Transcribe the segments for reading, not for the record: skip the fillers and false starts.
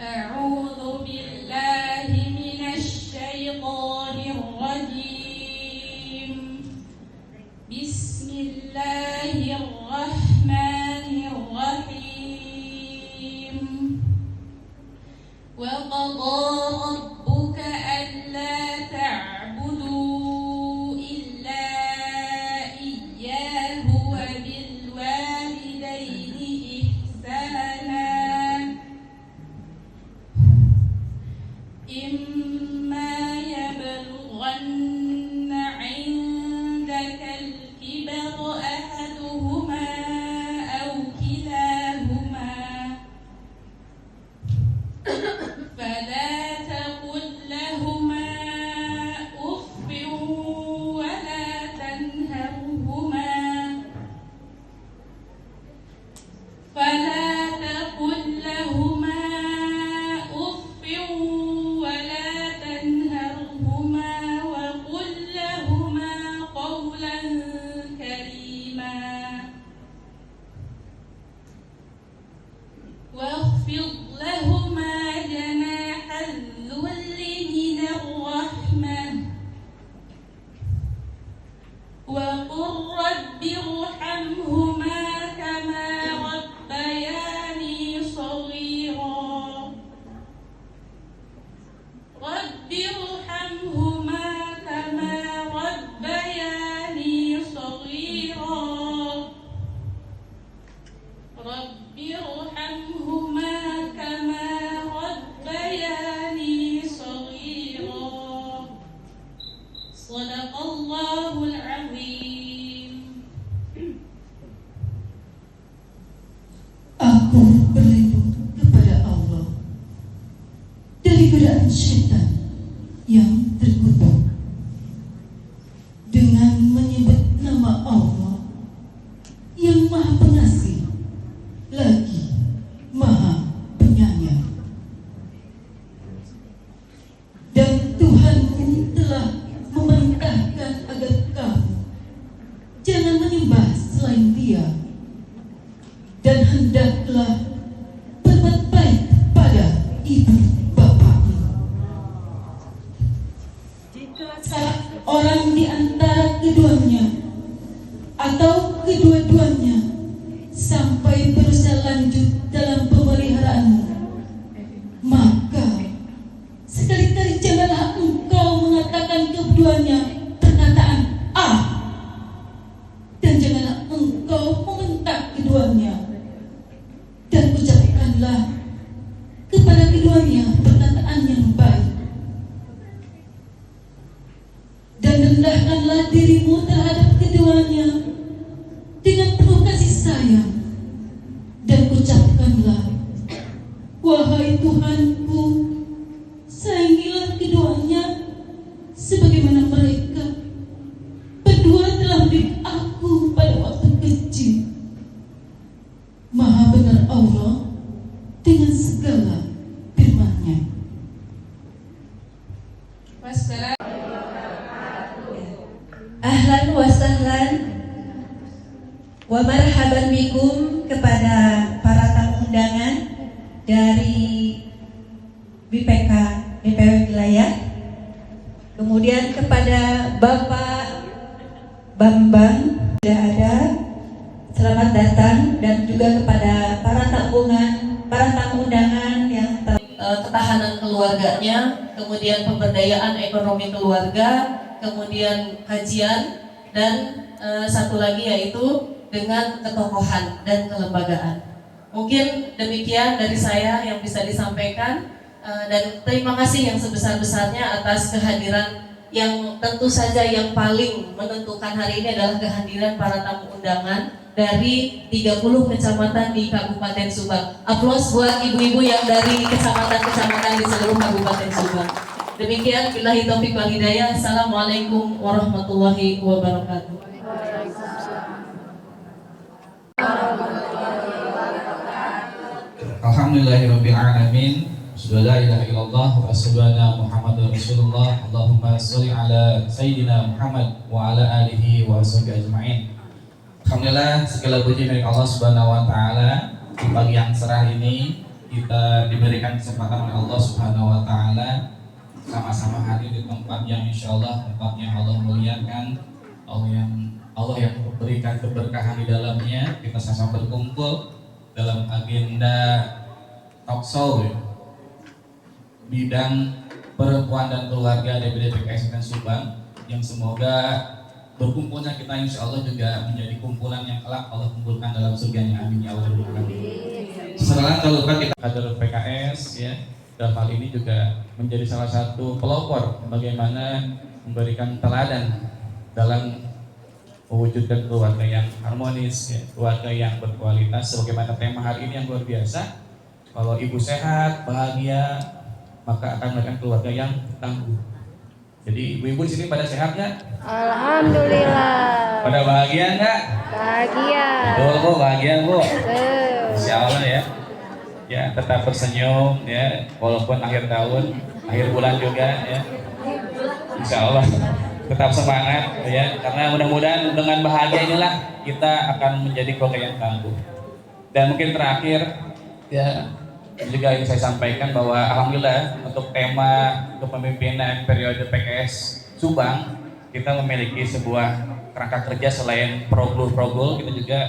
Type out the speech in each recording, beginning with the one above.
أعوذ بالله من الشيطان الرجيم. بسم الله الرحمن الرحيم. وقضى ربك ألا تعبدوا إلا إياه وبالوالدين إحسانا إما يبلغن عندك الكبر أحدهما أو كلاهما فلا تقل لهما أف ولا تنهرهما وقل لهما قولا كريما واخفض لهما جناح الذل من الرحمة وقل رب ارحمهما كما ربياني صغيرا رب ارحمهما كما ربياني صغيرا رب ارحمهما كما ربياني صغيرا صدق الله العظيم. Aku berlindung kepada Allah dari godaan syaitan yang terkutuk dengan menyebut nama Allah yang Maha Pengasih lagi Maha Penyayang. Dan Tuhanmu telah memerintahkan agar kamu jangan menyembah selain Dia, dan hendaklah berbuat baik pada ibu bapakmu. Jika salah orang di antara keduanya atau kedua-duanya sampai berusaha lanjut dalam pemeliharaanmu, maka sekali-kali janganlah engkau mengatakan keduanya perkataan "ah", dan janganlah engkau membentak keduanya, dan ucapkanlah kepada keduanya perkataan yang baik. Dan rendahkanlah dirimu terhadap keduanya dengan penuh kasih sayang, dan ucapkanlah, "Wahai Tuhanku, sayangilah keduanya sebagaimana mereka berdua telah mendidik aku pada waktu kecil." Maha benar Allah dengan segala firman-Nya. Ahlan wa sahlan wa marhaban bikum kepada para tamu undangan dari BPK BPW Wilayah, kemudian kepada Bapak Bambang sudah ada, selamat datang, dan juga kepada para tamu undangan yang ketahanan keluarganya, kemudian pemberdayaan ekonomi keluarga, kemudian kajian, dan satu lagi yaitu dengan ketokohan dan kelembagaan. Mungkin demikian dari saya yang bisa disampaikan, dan terima kasih yang sebesar-besarnya atas kehadiran yang tentu saja yang paling menentukan hari ini adalah kehadiran para tamu undangan dari 30 kecamatan di Kabupaten Subang. Aplaus buat ibu-ibu yang dari kecamatan-kecamatan di seluruh Kabupaten Subang. Demikian, billahi taufiq wal hidayah. Assalamualaikum warahmatullahi wabarakatuh. Alhamdulillahirabbil alamin. Asyhadu an la ilaha illallah wa asyhadu anna Muhammadar Rasulullah. Allahumma sholli ala sayyidina Muhammad wa ala alihi wa sahbihi ajmain. Alhamdulillah, segala puji milik Allah Subhanahu wa taala. Di pagi yang cerah ini kita diberikan kesempatan oleh Allah Subhanahu wa taala sama-sama hadir di tempat yang insya Allah tempat yang Allah muliakan, Allah yang memberikan keberkahan di dalamnya. Kita sama-sama berkumpul dalam agenda talkshow bidang perempuan dan keluarga DPD PKS dan Subang, yang semoga berkumpulnya kita insya Allah juga menjadi kumpulan yang kelak Allah kumpulkan dalam surganya, amin ya Allah. Setelah terluka kita kader PKS ya, dalam hal ini juga menjadi salah satu pelopor bagaimana memberikan teladan dalam mewujudkan keluarga yang harmonis ya, keluarga yang berkualitas. Sebagaimana tema hari ini yang luar biasa, kalau ibu sehat, bahagia, maka akan melahirkan keluarga yang tangguh. Jadi ibu-ibu di sini pada sehat nggak? Alhamdulillah. Pada bahagia nggak? Bahagia. Betul bu, bahagia bu. Betul. Insya Allah ya. Ya tetap tersenyum ya, walaupun akhir tahun, akhir bulan juga ya. Insya Allah tetap semangat ya, karena mudah-mudahan dengan bahagia inilah kita akan menjadi keluarga yang tangguh. Dan mungkin terakhir ya, juga ingin saya sampaikan bahwa alhamdulillah untuk tema kepemimpinan periode PKS Subang, kita memiliki sebuah kerangka kerja. Selain progul, kita juga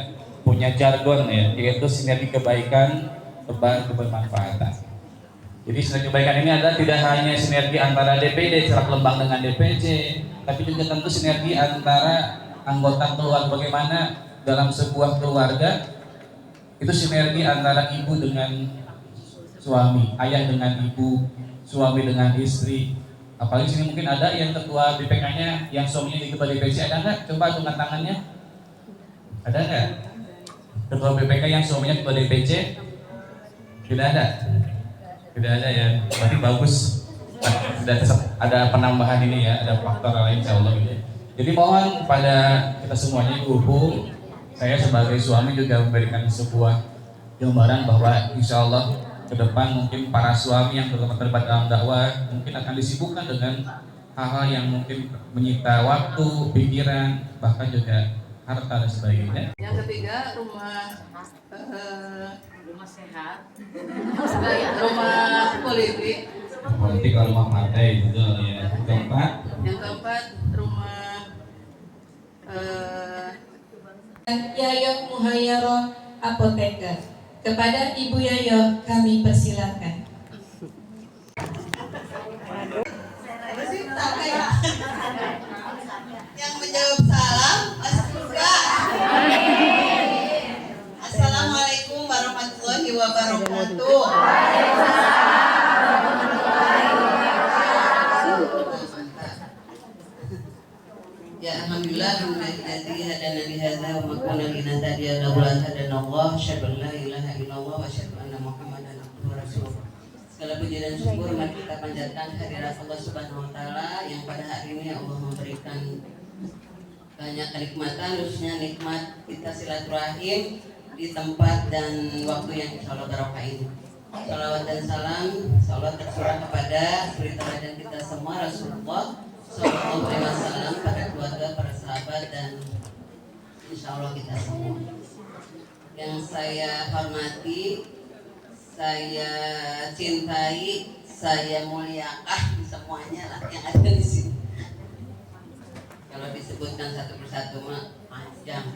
punya jargon ya, yaitu sinergi kebaikan tebar kebermanfaatan. Jadi sinergi kebaikan ini adalah tidak hanya sinergi antara DPD Celak Lembang dengan DPC, tapi juga tentu sinergi antara anggota keluarga. Bagaimana dalam sebuah keluarga itu sinergi antara ibu dengan suami, ayah dengan ibu, suami dengan istri. Apalagi sini mungkin ada yang ketua BPK-nya yang suaminya di ketua DPC, ada nggak? Coba tunggu tangannya. Ada nggak? Ketua BPK yang suaminya ketua DPC? Tidak ada. Tidak ada ya. Berarti bagus. Sudah ada penambahan ini ya, ada faktor lain insya Allah ini. Jadi mohon pada kita semuanya, ibu-ibu, saya sebagai suami juga memberikan sebuah gambaran bahwa insya Allah ke depan mungkin para suami yang terlibat dalam dakwah mungkin akan disibukkan dengan hal-hal yang mungkin menyita waktu, pikiran, bahkan juga harta dan sebagainya. Yang ketiga rumah sehat, rumah politik, kalau rumah partai itu ya. Yang keempat rumah Yayo Muhayyaro Apoteker. Kepada Ibu Yayo kami persilakan. yang menjawab salam masuk surga. Assalamualaikum warahmatullahi wabarakatuh. Ya alhamdulillah alladzi hadana li hadza wa ma kunna linahtadiya laula an hadana Allah, asyhadu an la ilaha illallah wa asyhadu anna Muhammadan abduhu wa rasuluh. Segala puji dan syukur mari kita panjatkan kehadirat Allah Subhanahu wa taala yang pada hari ini Allah memberikan banyak kenikmatan, khususnya nikmat kita silaturahim di tempat dan waktu yang insyaallah barokah ini. Salawat dan salam salawat tercurah kepada suri teladan kita semua Rasulullah Sallallahu Alaihi Wasallam, pada keluarga, para sahabat, dan insya Allah kita semua. Yang saya hormati, saya cintai, saya muliakan semuanya lah yang ada di sini. Kalau disebutkan satu persatu mah panjang.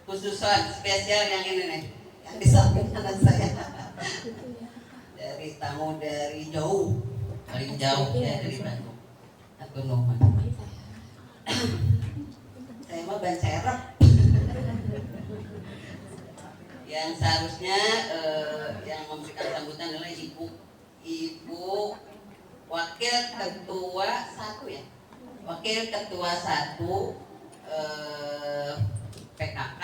Khususan spesial yang ini nih, yang disampaikan saya dari tamu dari jauh. Paling jauh ya dari Bandung atau Noman. Saya mah ban serep. Yang seharusnya yang memberikan sambutan adalah ibu wakil ketua 1 ya, wakil ketua 1 PKK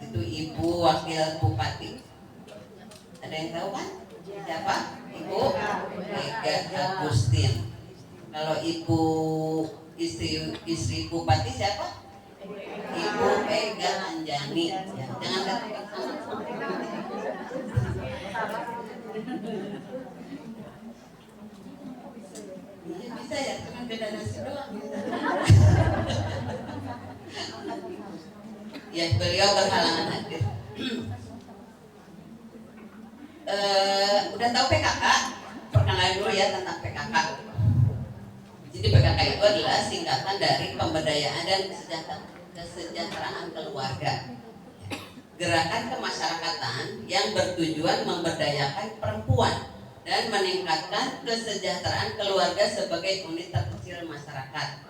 itu ibu wakil bupati. Ada yang tahu kan siapa? Ibu Mega Agustin. Kalau ibu istri bupati siapa? Ibu Mega Anjani. Ya, jangan datang. Ya, bisa ya, cuma beda nasi doang. Ya, beliau berhalangan hadir. Udah tahu PKK? Perkenalan dulu ya tentang PKK. Jadi PKK itu adalah singkatan dari pemberdayaan dan kesejahteraan keluarga. Gerakan kemasyarakatan yang bertujuan memberdayakan perempuan dan meningkatkan kesejahteraan keluarga sebagai unit terkecil masyarakat.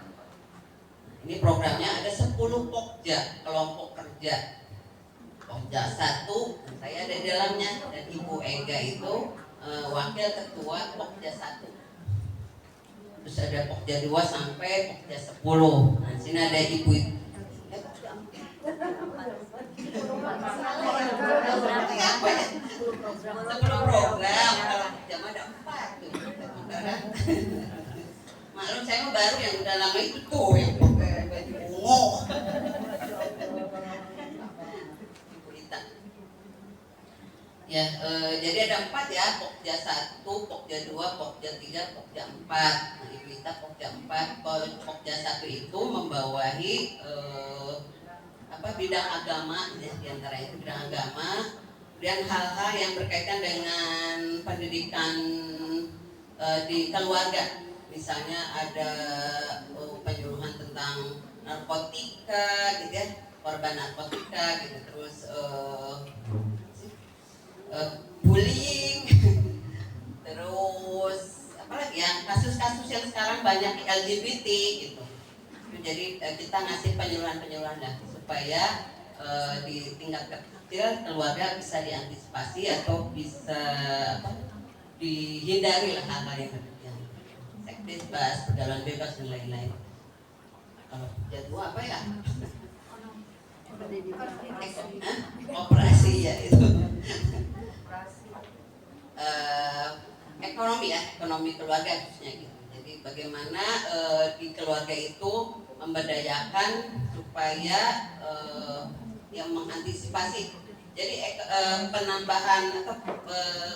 Ini programnya ada 10 pokja, kelompok kerja. Pokja 1, saya ada di dalamnya, dan Ibu Ega itu wakil ketua Pokja 1. Terus ada Pokja 2 sampai Pokja 10. Nah, sini ada Ibu program, kalau jam ada 4 tuh. Maklum saya mah baru, yang udah lama itu tuh yang pakai baju ungu. Ya, jadi ada 4 ya, Pokja 1, Pokja 2, Pokja 3, Pokja 4. Nah, Ibu Ita Pokja 4. Pokja 1 itu membawahi bidang agama ya, diantara itu bidang agama, dan hal-hal yang berkaitan dengan pendidikan di keluarga. Misalnya ada penyuluhan tentang narkotika gitu ya, korban narkotika gitu, terus bullying, terus apalagi yang kasus-kasus yang sekarang banyak LGBT gitu. Jadi kita ngasih penyuluhan-penyuluhan lah supaya di tingkat kecil keluarga bisa diantisipasi atau bisa dihindari lah hal-hal yang seks bebas, pergaulan bebas dan lain-lain. Kalau jadwal apa ya? Operasi ya itu. Ekonomi ya, ekonomi keluarga khususnya gitu. Jadi bagaimana di keluarga itu memberdayakan supaya yang mengantisipasi. Jadi penambahan atau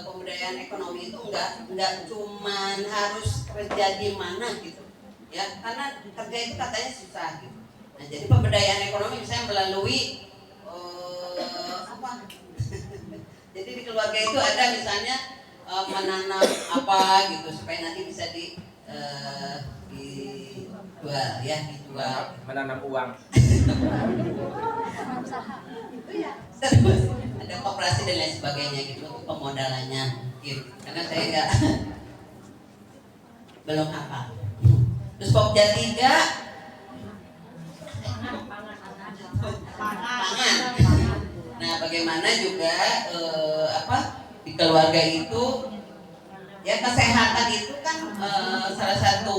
pemberdayaan ekonomi itu enggak cuman harus kerja di mana gitu ya, karena kerja itu katanya susah gitu. Nah, jadi pemberdayaan ekonomi misalnya melalui jadi di keluarga itu ada misalnya menanam apa gitu supaya nanti bisa dijual ya, dijual. Menanam uang. Terus ada koperasi dan lain sebagainya gitu untuk pemodalannya gitu. Karena saya enggak belum hafal. Terus Pokja 3 pangan. Nah, bagaimana juga di keluarga itu ya, kesehatan itu kan salah satu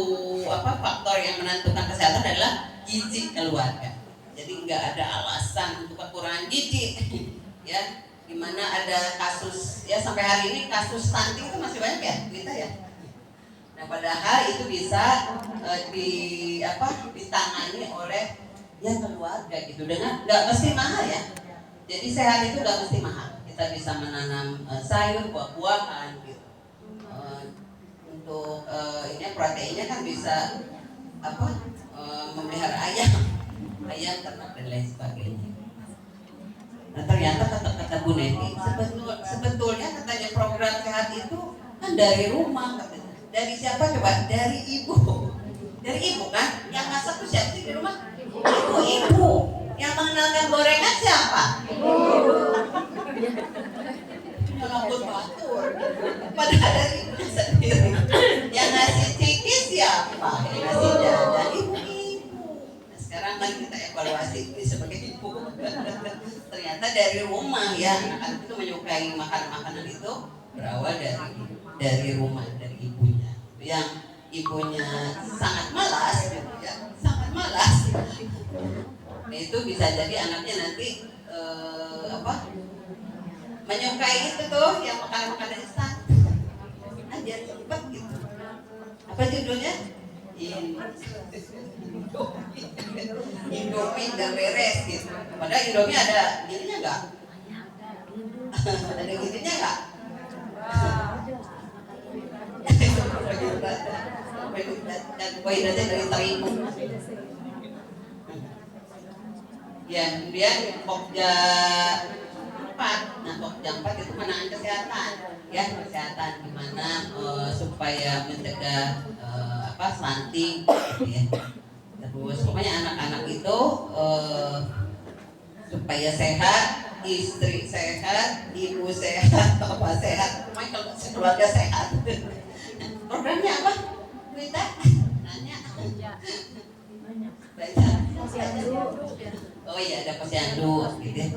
faktor yang menentukan kesehatan adalah gizi keluarga. Jadi nggak ada alasan untuk kekurangan gizi ya, dimana ada kasus ya sampai hari ini kasus stunting itu masih banyak ya kita ya. Nah, padahal itu bisa ditangani oleh ya keluarga gitu, dengan nggak mesti mahal ya. Jadi sehat itu nggak mesti mahal. Kita bisa menanam sayur, buah-buahan gitu. Untuk ini proteinnya kan bisa memelihara ayam, ternak dan lain sebagainya. Nah, ternyata kata Bu Neti, sebetulnya katanya program sehat itu kan dari rumah katanya. Dari siapa coba? Dari ibu. Dari ibu kan? Yang masak tuh siapa sih di rumah? Ibu. Yang mengenalkan gorengan siapa? Melambut batur. Padahal dari ibunya sendiri. Yang ngasih ciki siapa? Yang ngasih jajan ibu. Nah, sekarang kan kita evaluasi sebagai ibu. Ternyata dari rumah ya, anak-anak itu menyukai makanan itu berawal dari rumah, dari ibunya. Yang ibunya sangat malas gitu ya, sangat malas. Nah, itu bisa jadi anaknya nanti menyukai itu tuh yang makanan-makanan instan. Nah, biar cepet gitu. Apa judulnya? Indomie nggak beres gitu. Padahal Indomie ada gininya nggak? Ada gininya nggak? Dan karbohidratnya dari terigu. Ya, kemudian Pokja 4. Nah, jam 4 itu menangan kesehatan, ya kesehatan gimana supaya mencegah stunting, gitu ya. Terus pokoknya anak-anak itu supaya sehat, istri sehat, ibu sehat, bapak sehat, pokoknya kalau keluarga sehat. Programnya apa? Wita? Nanya. Banyak. Oh iya, ada posyandu gitu ya.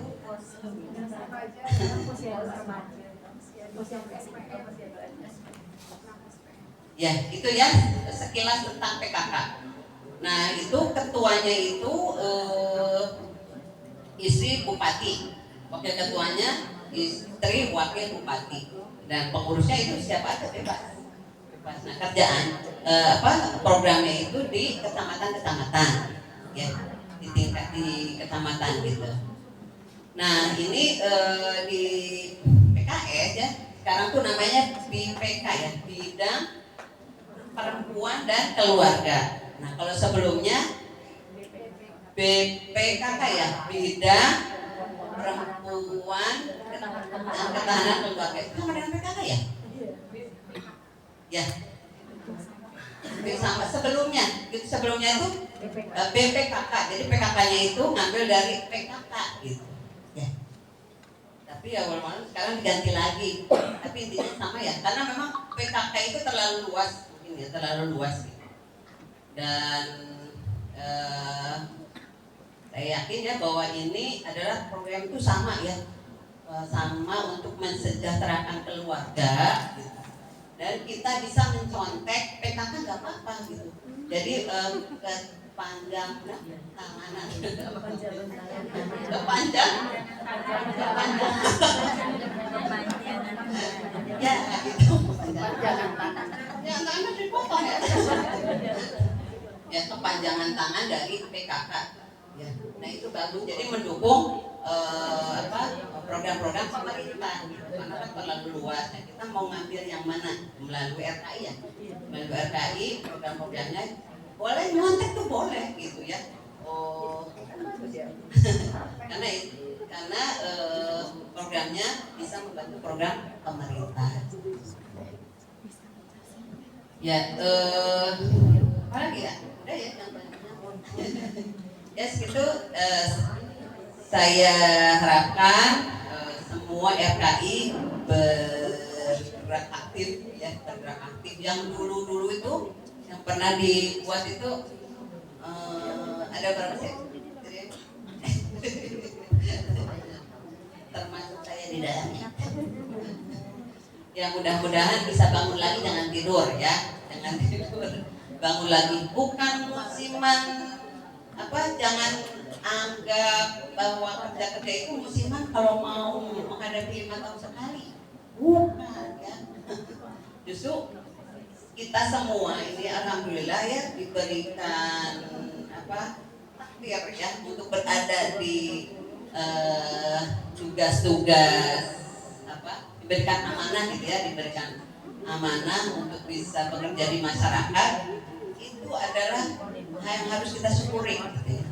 Ya, itu ya sekilas tentang PKK. Nah, itu ketuanya itu istri bupati, wakil ketuanya istri wakil bupati, dan pengurusnya itu siapa aja bebas. Nah, kerjaan programnya itu di kecamatan-kecamatan, ya, di tingkat di kecamatan gitu. Nah, ini di PKS ya, sekarang tuh namanya BPK ya, Bidang Perempuan dan Keluarga. Nah, kalau sebelumnya BPKK ya, Bidang Perempuan dan Ketahanan Keluarga. Itu sama dengan PKK ya? Ya. Sama sebelumnya itu BPKK. Jadi PKK-nya itu ngambil dari PKK gitu. Ya. Tapi ya walaupun sekarang diganti lagi. Tapi intinya sama ya. Karena memang PKK itu terlalu luas, mungkin ya, terlalu luas gitu. Dan saya yakin ya bahwa ini adalah program itu sama ya. Sama untuk mensejahterakan keluarga gitu. Dan kita bisa mencontek PKK nggak apa-apa gitu. Jadi kepanjang tanganan, kepanjang, ya itu yang tangan dipotong ya. Ya, kepanjangan tangan dari PKK. Ya, nah itu bagus. Jadi mendukung program-program pemerintah karena kan terlalu luas. Nah, kita mau ngambil yang mana? Melalui RKI ya, melalui RKI program-programnya boleh nyontek tuh boleh gitu ya. karena programnya bisa membantu program pemerintah. Ya, apa lagi ya? Udah ya yang ya segitu. Saya harapkan semua RKI bergerak aktif ya, bergerak aktif. Yang dulu itu yang pernah dibuat itu ada berapa sih? Termasuk saya di dalamnya. Ya mudah-mudahan bisa bangun lagi, jangan tidur ya, jangan tidur, bangun lagi. Bukan musiman jangan anggap bahwa kerja itu musiman kalau mau menghadapi 5 tahun sekali. Bukan ya. Justru kita semua ini alhamdulillah ya diberikan takdir ya untuk berada di tugas-tugas diberikan amanah gitu ya, diberikan amanah untuk bisa bekerja di masyarakat. Itu adalah yang harus kita syukuri gitu ya.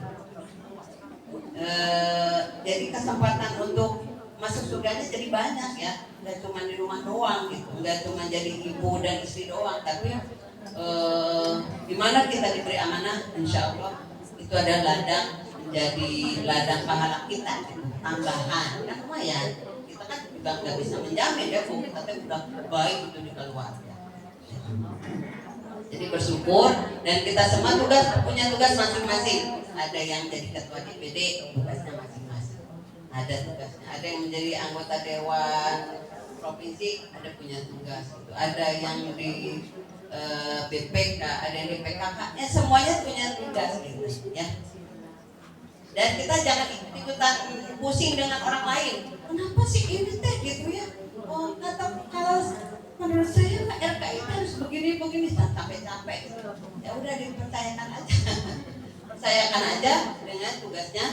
Jadi kesempatan untuk masuk surganya jadi banyak ya, nggak cuma di rumah doang gitu, nggak cuma jadi ibu dan istri doang, tapi di mana kita diberi amanah, insya Allah itu adalah ladang, menjadi ladang pahala kita gitu. Tambahan kan lumayan, kita kan juga nggak bisa menjamin ya bu, kita udah baik itu di keluarga. Jadi bersyukur, dan kita semua punya tugas masing-masing. Ada yang jadi ketua DPD, tugasnya masing-masing. Ada tugasnya. Ada yang menjadi anggota dewan provinsi, ada punya tugas. Ada yang di BPK, ada yang di PKK. Ya semuanya punya tugas gitu ya. Dan kita jangan ikutan pusing dengan orang lain. Kenapa sih ini teh gitu ya? Oh, kalau menurut saya RKI harus begini sampai capek. Ya udah dipercayakan aja. Percayakan aja dengan tugasnya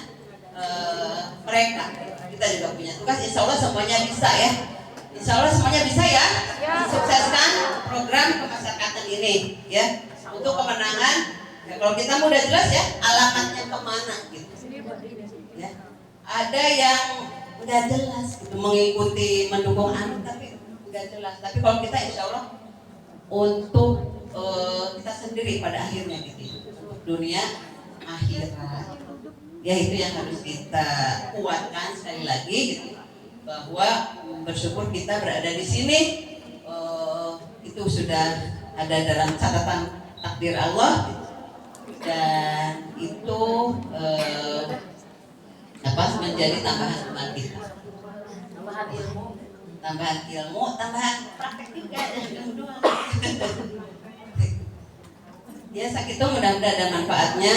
mereka. Kita juga punya tugas. Insya Allah semuanya bisa ya. Insya Allah semuanya bisa ya. Sukseskan program kemasyarakatan ini ya. Untuk kemenangan. Ya, kalau kita udah jelas ya alamatnya kemana gitu. Ya. Ada yang nggak jelas gitu, mengikuti mendukung anak tapi nggak jelas. Tapi kalau kita insya Allah untuk kita sendiri pada akhirnya gitu, untuk dunia akhirat ya, itu yang harus kita kuatkan sekali lagi gitu, bahwa bersyukur kita berada di sini itu sudah ada dalam catatan takdir Allah gitu. Dan itu menjadi tambahan iman kita, tambahan ilmu, tambahan praktek juga. Ya, sakitu mudah-mudahan ada manfaatnya.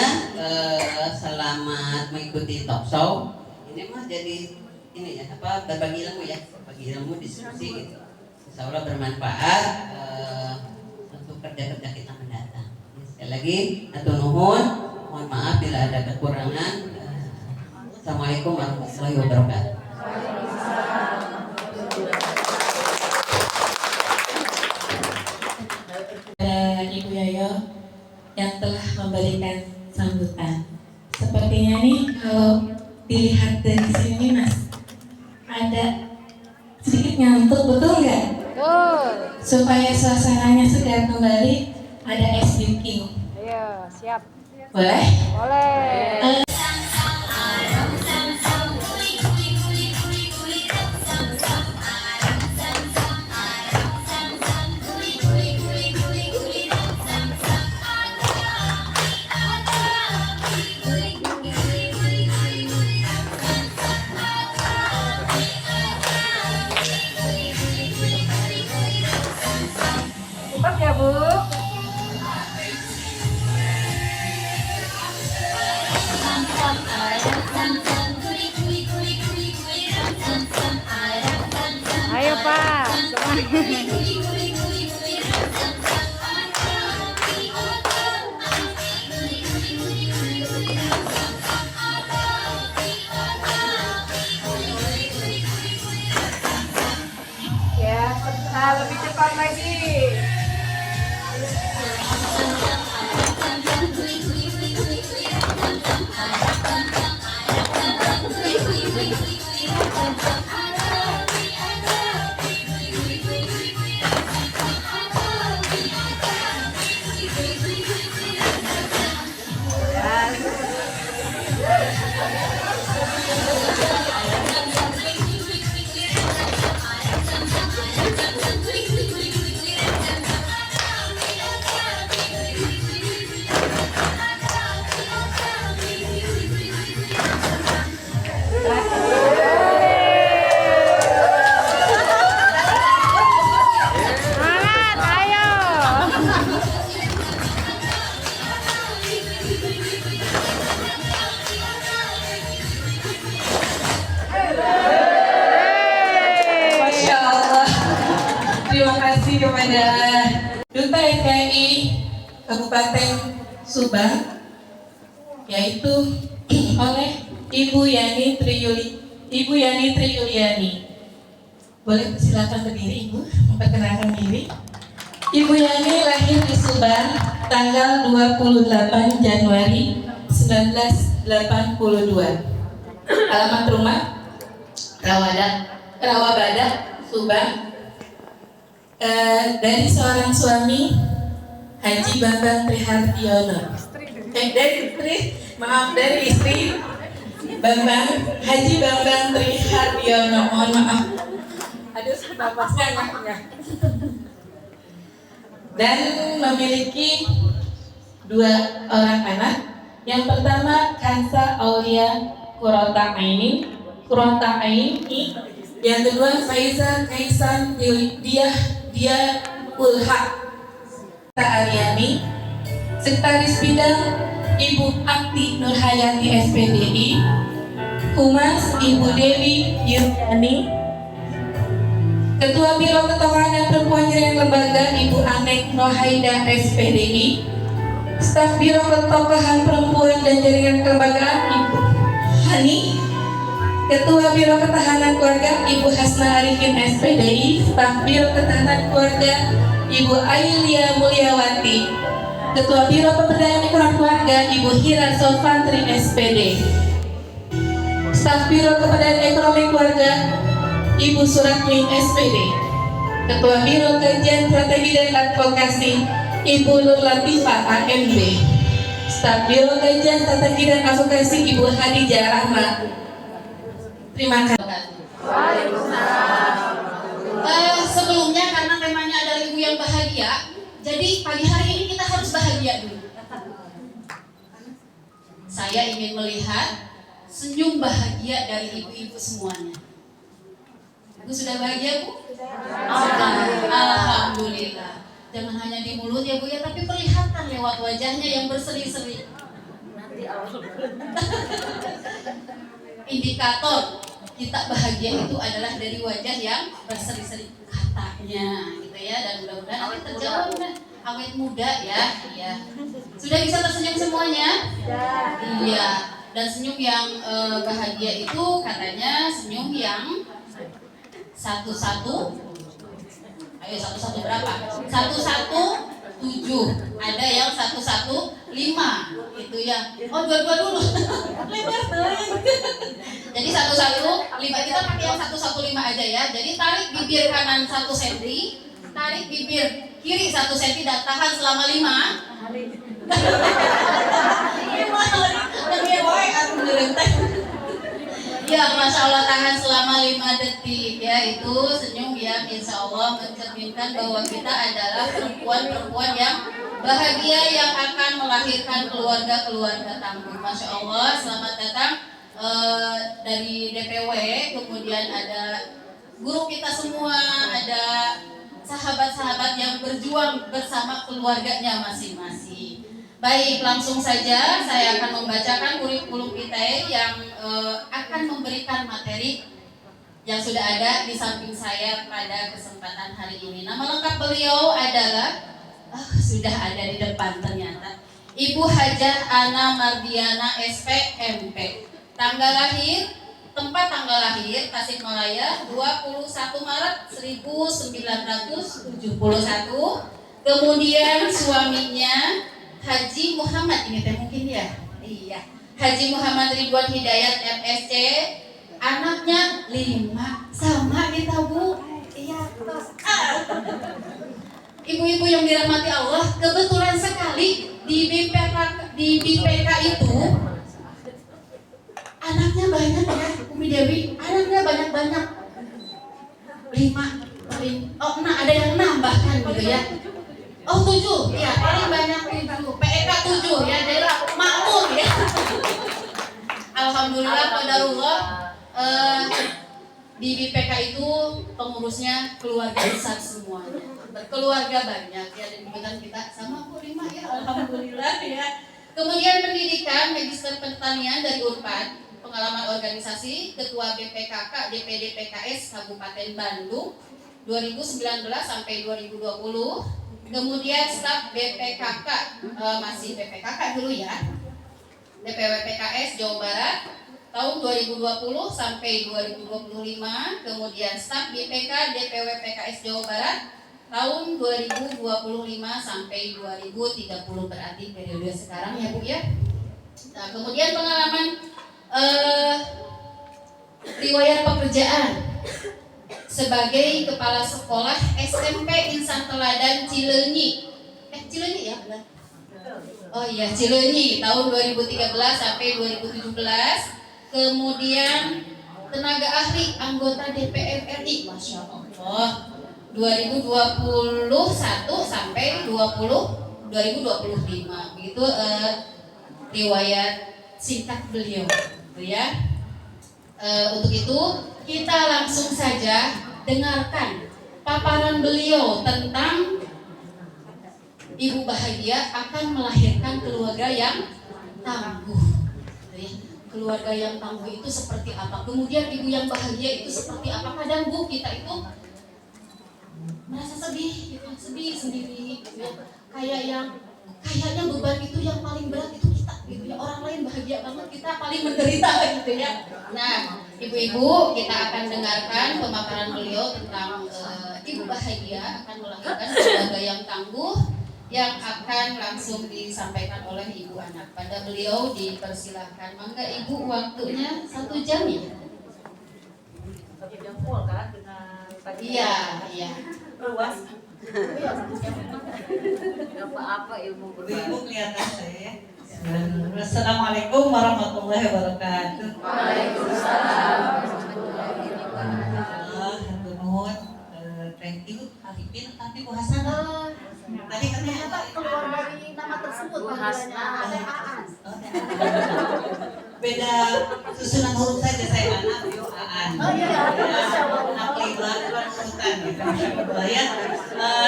Selamat mengikuti talk show. Ini mah jadi ini ya, berbagi ilmu ya, berbagi ilmu, diskusi gitu. Insya Allah bermanfaat untuk kerja-kerja kita mendatang. Sekali lagi, atur nuhun, mohon maaf bila ada kekurangan. Assalamualaikum warahmatullahi wabarakatuh. Ibu Yoyo yang telah memberikan sambutan. Sepertinya nih kalau dilihat dari sini Mas, ada sedikit ngantuk, betul nggak? Betul. Supaya suasananya segar kembali, ada ice drinking. Ayo, siap. Boleh? Boleh. Cepat ya, Bu. Ayo, Pak. Ya, lebih cepat lagi. Semangat, ayo. Masya Allah. Terima kasih kepada Duta FKI Kabupaten Subang, yaitu oleh Ibu Yani Triyuliani. Boleh silakan berdiri, Ibu, memperkenalkan diri. Ibu Yani lahir di Subang tanggal 28 Januari 1982. Alamat rumah Rawabada, Subang. Dari seorang suami Haji Bambang Trihardiono. Dari istri Haji Bambang Trihardiono. Mohon maaf. Aduh, napasnya enggak. Dan memiliki 2 orang anak. Yang pertama Kansa Aulia Kurota Aini. Yang kedua Faiza Kaisan Dia Ulha Ariani. Sekretaris Bidang Ibu Akti Nurhayati SPDI. Humas Ibu Dewi Yuriani. Ketua Biro Ketokohan Perempuan Jaringan Lembaga Ibu Anek Nohaida SPDI. Staf Biro Ketokohan Perempuan dan Jaringan Kelembagaan Ibu Hani. Ketua Biro Ketahanan Keluarga Ibu Hasna Arifin SPDI. Staf Biro Ketahanan Keluarga Ibu Ailia Mulyawati. Ketua Biro Pemberdayaan Ekonomi Keluarga Ibu Hira Sofantri SPD. Staf Biro Kepandaian Ekonomi Keluarga Ibu Suratmi SPD. Ketua Biro Kajian Strategi dan Advokasi Ibu Nur Latifah AMB. Staf Biro Kajian Strategi dan Advokasi Ibu Hadijah Rahma. Terima kasih. Sebelumnya karena temanya adalah ibu yang bahagia, jadi pagi hari ini kita harus bahagia dulu. Saya ingin melihat senyum bahagia dari ibu-ibu semuanya. Ibu sudah bahagia, Bu? Alhamdulillah. Jangan hanya di mulut ya, Bu ya, tapi perlihatkan lewat wajahnya yang berseri-seri. Indikator kita bahagia itu adalah dari wajah yang berseri-seri, katanya gitu ya, dan mudah-mudahan nanti terjawab awet muda ya. Iya. Sudah bisa tersenyum semuanya? Iya. Dan senyum yang bahagia itu katanya senyum yang satu-satu. Ayo satu-satu berapa? 117. Ada yang 115 itu ya. Oh, dua-dua dulu. Lebar banget. Jadi 115 kita pakai yang 115 aja ya. Jadi tarik bibir kanan 1 cm, tarik bibir kiri 1 cm dan tahan selama 5 hari. Ya, Masya Allah, tahan selama 5 detik ya. Itu senyum yang insya Allah mencerminkan bahwa kita adalah perempuan-perempuan yang bahagia yang akan melahirkan keluarga-keluarga tangguh. Masya Allah, selamat datang dari DPW, kemudian ada guru kita semua, ada sahabat-sahabat yang berjuang bersama keluarganya masing-masing. Baik, langsung saja saya akan membacakan kurikulum kita yang akan memberikan materi yang sudah ada di samping saya pada kesempatan hari ini. Nama lengkap beliau adalah sudah ada di depan ternyata, Ibu Hajah Ana Mardiana SPMP. Tanggal lahir, tempat tanggal lahir Tasikmalaya 21 Maret 1971. Kemudian suaminya Haji Muhammad, ini teh mungkin ya? Iya. Haji Muhammad Ridwan Hidayat MSC. Anaknya 5. Sama kita, Bu. Iya, tos. Ibu-ibu yang dirahmati Allah, kebetulan sekali di BPK itu anaknya banyak ya, Umi Dewi. Anaknya banyak-banyak. 5. Oh, ada yang nambahkan gitu ya. Oh, 7, ya, paling banyak 7. PEK 7 ya, daerah makmur ya. Alhamdulillah, qadarullah, di BPK itu pengurusnya keluarga besar semuanya, berkeluarga banyak ya, dan kebetulan kita sama Bu 5 ya, alhamdulillah ya. Kemudian pendidikan Magister Pertanian dari Unpad, pengalaman organisasi Ketua BPKK DPD PKS Kabupaten Bandung 2019 sampai 2020. Kemudian staf BPKK, masih BPKK dulu ya, DPW PKS Jawa Barat tahun 2020 sampai 2025. Kemudian staf BPK DPW PKS Jawa Barat tahun 2025 sampai 2030, berarti periode sekarang ya Bu ya. Nah, kemudian pengalaman riwayat pekerjaan sebagai kepala sekolah SMP Insan Teladan Cileunyi. Cileunyi ya? Oh iya, Cileunyi tahun 2013 sampai 2017. Kemudian tenaga ahli anggota DPR RI, Masya Allah, 2021 sampai 2025. Begitu riwayat singkat beliau, ya. Untuk itu kita langsung saja dengarkan paparan beliau tentang ibu bahagia akan melahirkan keluarga yang tangguh. Keluarga yang tangguh itu seperti apa? Kemudian ibu yang bahagia itu seperti apa? Kadang Bu, kita itu merasa sedih, gitu, sedih sendiri, gitu ya. Kayaknya beban itu yang paling berat itu kita, gitu ya. Orang lain bahagia banget, kita paling menderita, gitu ya. Nah, ibu-ibu, kita akan dengarkan pemaparan beliau tentang ibu bahagia akan melahirkan keluarga yang tangguh. yang akan langsung disampaikan oleh ibu anak. Pada beliau dipersilahkan. Mangga ibu, waktunya 1 jam ya. Iya, iya. Apa-apa ilmu berbagi. Ibu kelihatan saya ya. Assalamualaikum warahmatullahi wabarakatuh. Waalaikumsalam. Thank you, Arifin, tapi Bu Hasan. Tadi katanya Keluar dari nama tersebut panggilannya ada Aan. Beda susunan huruf saja, saya anak, beliau Aan. Oh iya, Masya Allah. Anak lima, urutan gitu, Masya Allah ya.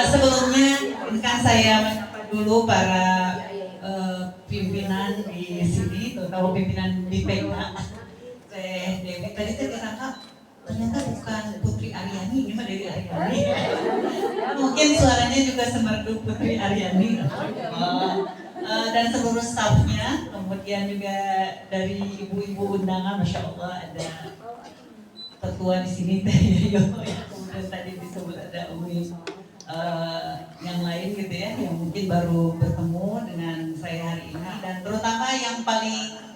Sebelumnya, ini kan saya menyapa dulu para pimpinan di sini, terutama pimpinan BPK. Teh Dewi, tadi saya disangka ternyata bukan Putri Aryani, ini mah Dewi Aryani. Mungkin suaranya juga semerdu Putri Aryani. Dan seluruh stafnya, kemudian juga dari ibu-ibu undangan, Masya Allah ada tetua di sini Teh Yoyo, kemudian tadi disebut ada Umi yang lain gitu ya, yang mungkin baru bertemu dengan saya hari ini, dan terutama yang paling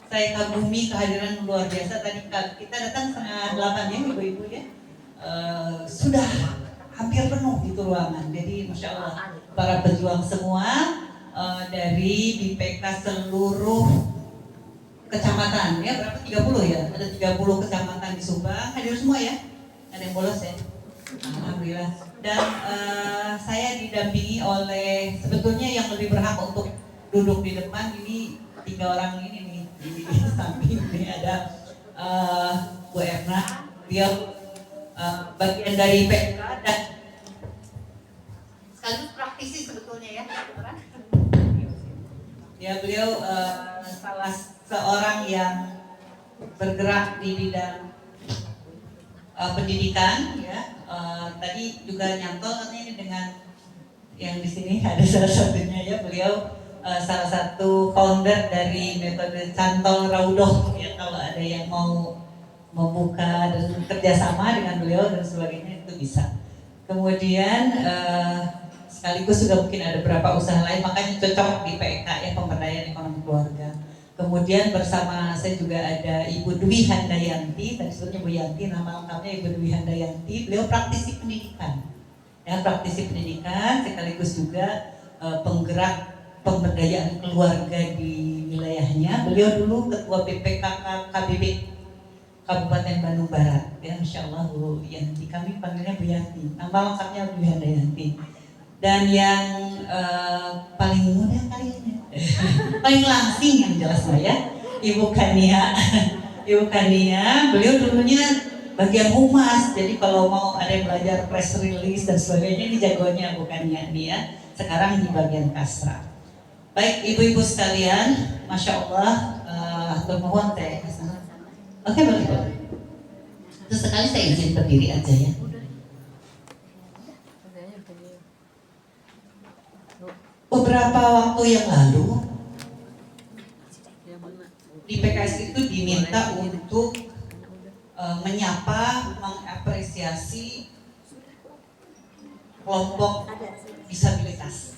saya kagumi kehadiran luar biasa tadi kita datang 7:30 ya ibu-ibu ya, sudah hampir penuh itu ruangan. Jadi Masya Allah para pejuang semua dari BPK seluruh kecamatan ya, berapa 30 ya, ada 30 kecamatan di Subang hadir semua ya, ada yang bolos ya, alhamdulillah. Dan saya didampingi oleh, sebetulnya yang lebih berhak untuk duduk di depan ini 3 orang ini nih. Di samping ini ada Bu Erna, dia bagian dari PK dan sekaligus praktisi sebetulnya ya, ya beliau salah seorang yang bergerak di bidang pendidikan ya. Tadi juga nyantol katanya ini dengan yang di sini ada salah satunya ya, beliau salah satu founder dari metode Cantol Raudoh ya, kalau ada yang mau membuka dan kerjasama dengan beliau dan sebagainya itu bisa. Kemudian sekaligus juga mungkin ada beberapa usaha lain, makanya cocok di PK ya, pemberdayaan ekonomi keluarga. Kemudian bersama saya juga ada Ibu Dwi Handayanti, tadi sebutnya Bu Yanti, nama lengkapnya Ibu Dwi Handayanti, beliau praktisi pendidikan ya, praktisi pendidikan sekaligus juga penggerak pemberdayaan keluarga di wilayahnya. Beliau dulu ketua BPK KBB Kabupaten Bandung Barat ya, Masya Allah Bu Yanti, kami panggilnya Bu Yanti, nama lengkapnya Bu Yanti. Dan yang paling muda kali ini paling langsing yang jelas ya, Ibu Kania. Ibu Kania, beliau dulunya bagian humas, jadi kalau mau ada yang belajar press release dan sebagainya ini jagonya Bu Kania nih ya, sekarang di bagian kasra. Baik ibu-ibu sekalian, Masya Allah, termohon Teh Hasanah. Oke, boleh. Terus sekali saya izin berdiri aja ya. Beberapa waktu yang lalu di PKS itu diminta untuk menyapa, mengapresiasi kelompok disabilitas.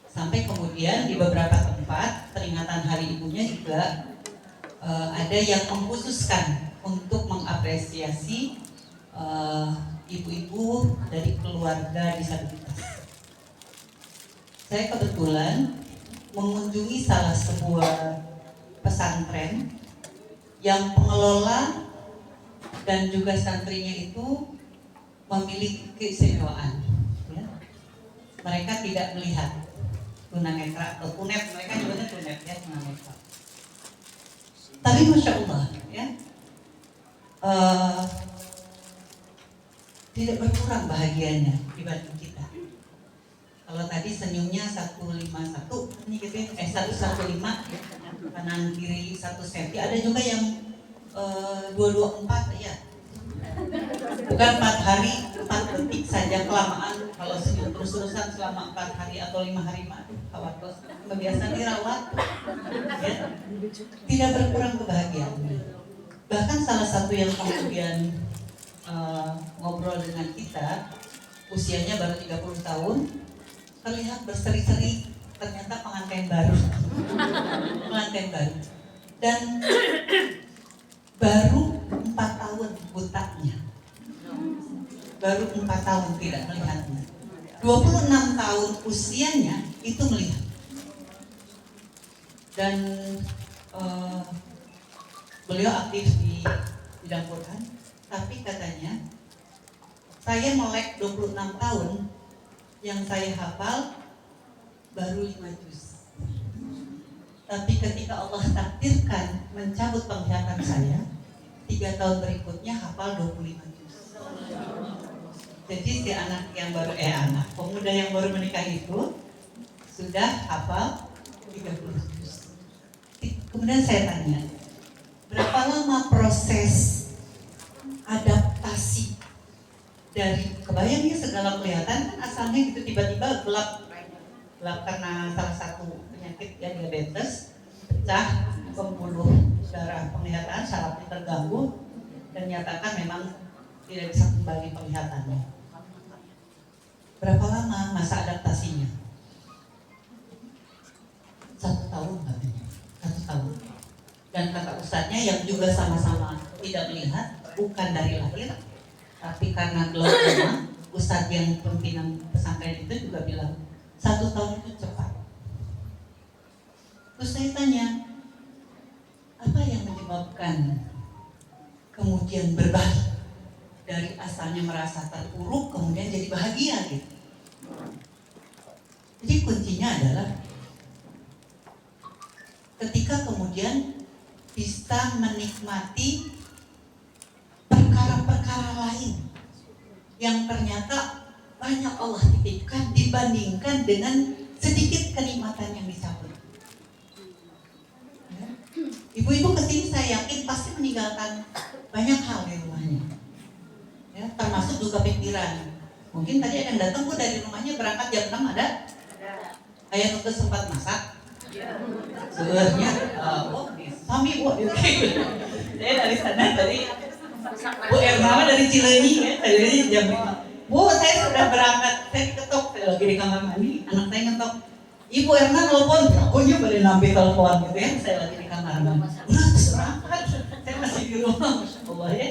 Sampai kemudian di beberapa tempat peringatan Hari Ibunya juga ada yang mengkhususkan untuk mengapresiasi ibu-ibu dari keluarga disabilitas. Saya kebetulan mengunjungi salah sebuah pesantren yang pengelola dan juga santrinya itu memiliki keistimewaan. Ya. Mereka tidak melihat tunanetra atau tunet, mereka nyebutnya tunet ya, tunanetra. Tapi Masya Allah ya, tidak berkurang bahagianya dibanding kita. Kalau tadi senyumnya 151 ini gitu ya, 115 ya, kanan kiri 1 cm. Ada juga yang 224 ya. Bukan 4 hari, 4 detik saja kelamaan. Kalau senyum terus-terusan selama 4 hari atau 5 hari mah khawatir. Kebiasaan dirawat ya. Tidak berkurang kebahagiaannya. Bahkan salah satu yang kemudian ngobrol dengan kita, usianya baru 30 tahun, terlihat berseri-seri, ternyata pengantin baru. Pengantin baru. Dan baru 4 tahun butanya. Baru 4 tahun tidak melihatnya. 26 tahun usianya itu melihat. Dan beliau aktif di bidang Quran, tapi katanya saya melek 26 tahun, yang saya hafal baru 5 juz. Tapi ketika Allah takdirkan mencabut penglihatan saya, 3 tahun berikutnya hafal 25 juz. Jadi si anak yang baru pemuda yang baru menikah itu sudah hafal 30 juz. Kemudian saya tanya, berapa lama proses adaptasi dari kebayangnya segala kelihatan kan asalnya gitu tiba-tiba gelap karena salah satu penyakit ya diabetes, pecah pembuluh darah penglihatan, sarafnya terganggu dan nyatakan memang tidak bisa kembali penglihatannya. Berapa lama masa adaptasinya? 1 tahun katanya. 1 tahun. Dan kata ustadznya yang juga sama-sama tidak melihat, bukan dari lahir, tapi karena glaukoma, ustadz yang pimpinan pesantren itu juga bilang 1 tahun itu cepat. Terus saya tanya, apa yang menyebabkan kemudian berbalik dari asalnya merasa terpuruk kemudian jadi bahagia gitu? Jadi kuncinya adalah ketika kemudian bisa menikmati perkara-perkara lain yang ternyata banyak Allah titipkan dibandingkan dengan sedikit kenikmatan yang dicabut. Ya. Ibu-ibu kesini saya yakin pasti meninggalkan banyak hal di rumahnya, ya, termasuk juga pikiran. Mungkin tadi ada yang datang Bu dari rumahnya berangkat jam 6 ada? Ayah nuntut sempat masak. Sebenarnya, suami Bu, saya dari sana tadi. Bu Erma dari Cileunyi ya, tadi jam 5. Bu, saya sudah berangkat, saya diketok, saya lagi di kamar mandi, anak saya ngetok. Ibu Erna telepon, akunya boleh nampil telepon gitu ya, saya lagi di kamar mandi. Udah berangkat, saya masih di rumah, Masya Allah ya.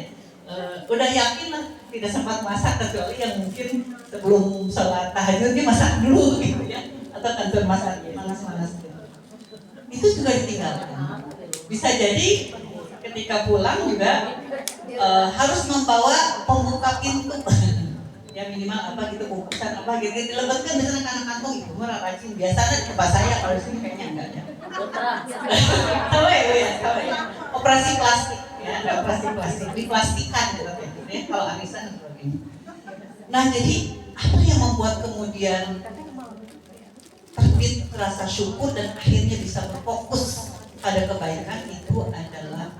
Udah yakin lah, tidak sempat masak kecuali yang mungkin sebelum sholat tahajud dia masak dulu gitu ya, atau kantor masak panas-panas gitu. Itu juga ditinggalkan. Bisa jadi ketika pulang juga harus membawa pembuka pintu ya minimal apa gitu, bungkusan apa gitu dilebetkan misalnya karena kantong ibu murah rajin biasanya di tempat saya, kalau di sini kayaknya enggak ya. Tahu ya, operasi plastik ya, ada operasi plastik, diplastikan gitu ya kalau arisan seperti ini. Nah jadi apa yang membuat kemudian terbit rasa syukur dan akhirnya bisa berfokus pada kebaikan itu adalah